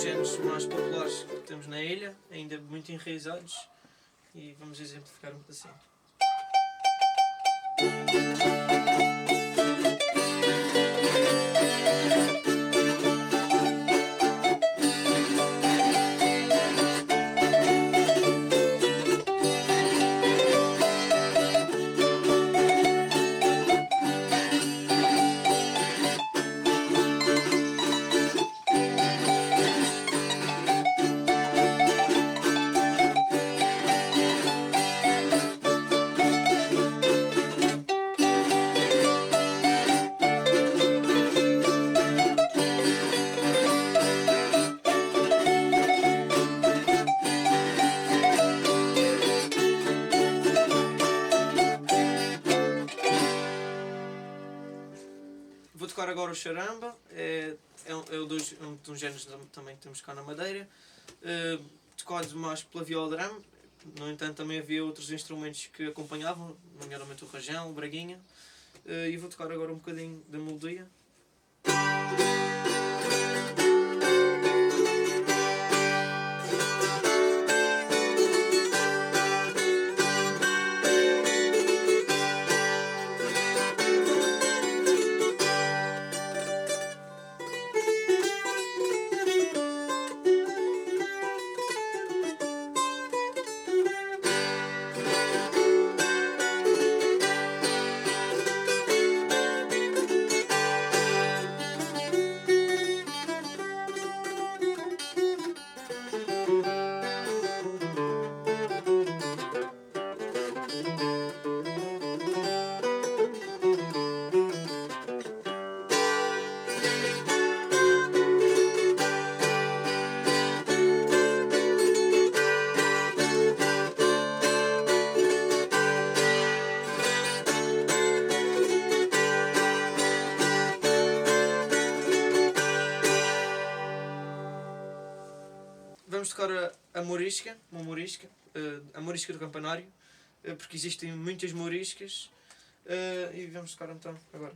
géneros mais populares que temos na ilha, ainda muito enraizados, e vamos exemplificar um pedacinho. Vou tocar agora o charamba, é um dos géneros também que temos cá na Madeira, tocado mais pela viola drum. No entanto também havia outros instrumentos que acompanhavam, nomeadamente o rajão, o braguinha, e vou tocar agora um bocadinho da melodia. Vamos tocar a morisca, a morisca do campanário, porque existem muitas moriscas, e vamos tocar então agora.